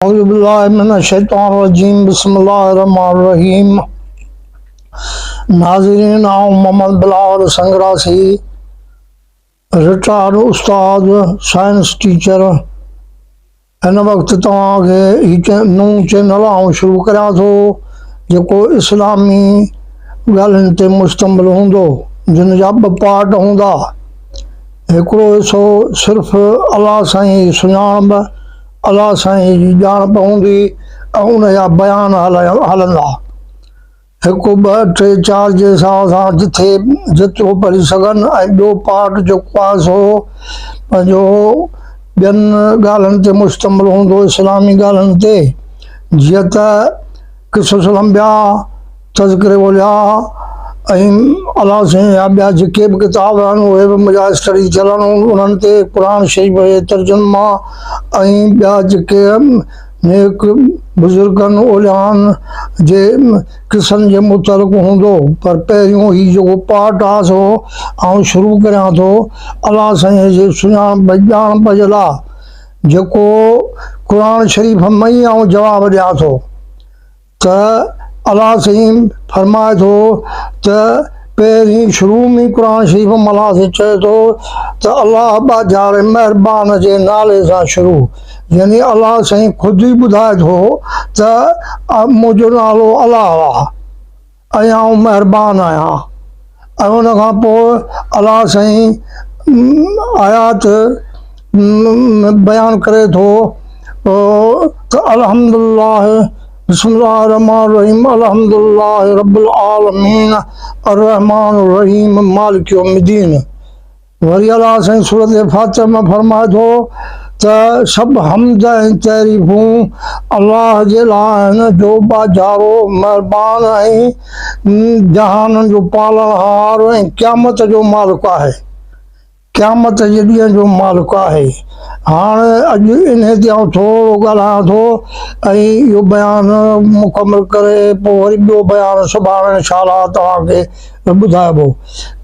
औज़ुबिल्लाहिमिनश्शैतानिर्रजीम बिस्मिल्लाहिर्रहमानिर्रहीम। नाज़रीन, आऊं मोहम्मद बिलाल संग्रासी, रिटायर्ड उस्ताद, साइंस टीचर। हिन वक़्तु तव्हांखे हीउ नओं चैनल आऊं शुरू करियां थो जेको इस्लामी ॻाल्हियुनि ते मुश्तमिल हूंदो, जिन जा ॿ पार्ट हूंदा। हिकिड़ो हिसो सिर्फ़ु अलाह साईं जी सुञाणप, अलाह साईं जी ॼाणप हूंदी ऐं उन जा बयान हलंदा। हिकु ॿ टे चारि जे हिसाब सां जिथे जेतिरो पढ़ी सघनि। ऐं ॿियो पार्ट जेको आहे सो पंहिंजो ॿियनि ॻाल्हियुनि ते मुश्तमिल हूंदो, इस्लामी ॻाल्हियुनि ते, जीअं त क़िसस अंबिया, तज़किरे औलिया ऐं अलाह साईं जा ॿिया जेके बि किताब आहिनि उहे बि मुंहिंजा स्टडी चलनि उन्हनि ते, क़ुर शरीफ़ जे तर्जुमा ऐं ॿिया जेके नेक बुज़ुर्गनि औलियानि जे क़िसनि जे मुतलिक़ हूंदो। पर पहिरियों ही जेको पार्ट आहे सो आउं शुरू करियां थो अलाह साईं जे सुञाणप ॼाणप जे लाइ, जेको क़ुर शरीफ़ में ई आउं जवाबु ॾियां थो। त अलाह साईं फरमाए थो त पहिरीं शुरू में क़ुर शरीफ़ में अलाह साईं चए थो त अलाह बाज़ार महिरबान जे नाले सां शुरू, यानी अलाह साईं ख़ुदि ई ॿुधाए थो त मुंहिंजो नालो अलाह आहे ऐं आउं महिरबान आहियां। ऐं उन खां पोइ अलाह साईं आयात बयानु करे थो त अल्हम्दुलिल्लाह बिस्मिल्लाहिर्रहमानिर्रहीम अल्हम्दुलिल्लाहि रब्बिल आलमीन अर्रहमानिर्रहीम मालिक यौमिद्दीन। वरी अलाह साईं सूरत फातिहा में फरमाए थो त सभु हम्द ऐं तारीफ़ूं अलाह जे लाइ आहिनि, जो बाज़ारो महिरबान ऐं जहाननि जो पालनहार ऐं क़यामत जो मालिक आहे, क़यामत जे ॾींहं जो मालिक आहे। हाणे अॼु इन ते आउं थोरो ॻाल्हायां थो ऐं इहो बयानु मुकमल करे पोइ वरी ॿियो बयानु सुभाणे इंशाअल्लाह तव्हांखे ॿुधाइबो।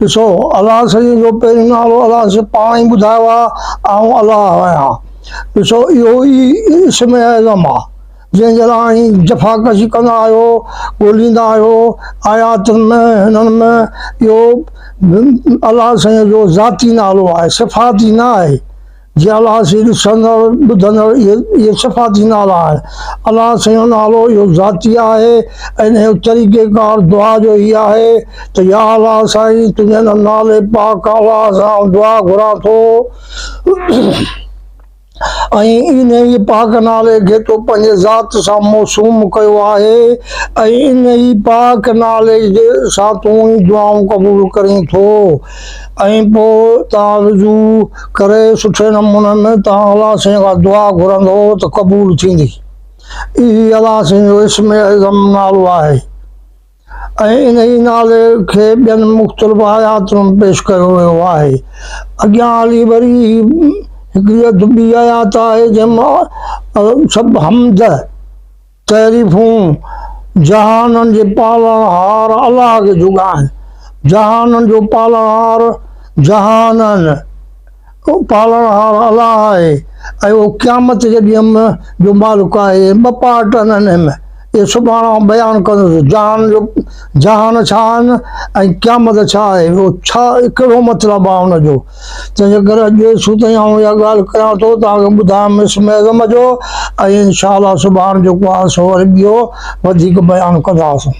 ॾिसो, अलाह साईं जो पहिरियों नालो अलाह साईं पाण ई ॿुधायो आहे, आउं अलाह आहियां। ॾिसो, इहो ई इस्म एज़म आहे जंहिंजे लाइ जफ़ाकशी कंदा आहियो, ॻोल्हींदा आहियो आयातुनि में, हिननि में। इहो अलाह साईं जो ज़ाती नालो आहे, सिफ़ाती न आहे। जीअं अलाह साईं ॾिसंदड़ ॿुधंदड़ इहे सिफ़ाती नाला आहे। अलाह साईं जो नालो इहो ज़ाती आहे ऐं इन जो तरीक़ेकार दुआ जो ई आहे त या अलाह साईं तुंहिंजे नाले पाक अलाह सां दुआ घुरां थो ऐं इन ई पाक नाले खे तो पंहिंजे ज़ात सां मौसूम कयो आहे ऐं इन ई पाक नाले जे सां तूं ई दुआऊं क़बूल करीं थो। ऐं पोइ तव्हां वुज़ू करे सुठे नमूने में तव्हां अलाह साईं खां दुआ घुरंदो त क़बूल थींदी। इहा अलाह साईं जो इस्म एज़म नालो आहे ऐं इन ई नाले खे ॿियनि मुख़्तलिफ़ आयातुनि में पेश कयो वियो आहे। अॻियां हली वरी हिकिड़ी ॿी आयात आहे जंहिंमां सभु हम्द तारीफ़ूं जहाननि जे पालनहार अलाह खे जुॻा आहिनि। जहाननि जो पालनहार, जहाननि पालनहार अलाह आहे ऐं उहो क़यामत जे ॾींहं में जो मालिक आहे। ॿ पार्ट आहिनि हिन में, इहे सुभाणे आउं बयानु कंदुसि। जहान छा आहिनि ऐं क़यामत छा आहे, उहो छा कहिड़ो मतिलबु आहे हुनजो। तंहिंजे करे अॼु सू ताईं आउं इहा ॻाल्हि करियां थो, तव्हांखे ॿुधायां इस्म एज़म जो, ऐं इंशाअल्लाह सुभाणे जेको आहे सो वरी ॿियो वधीक बयानु कंदासीं।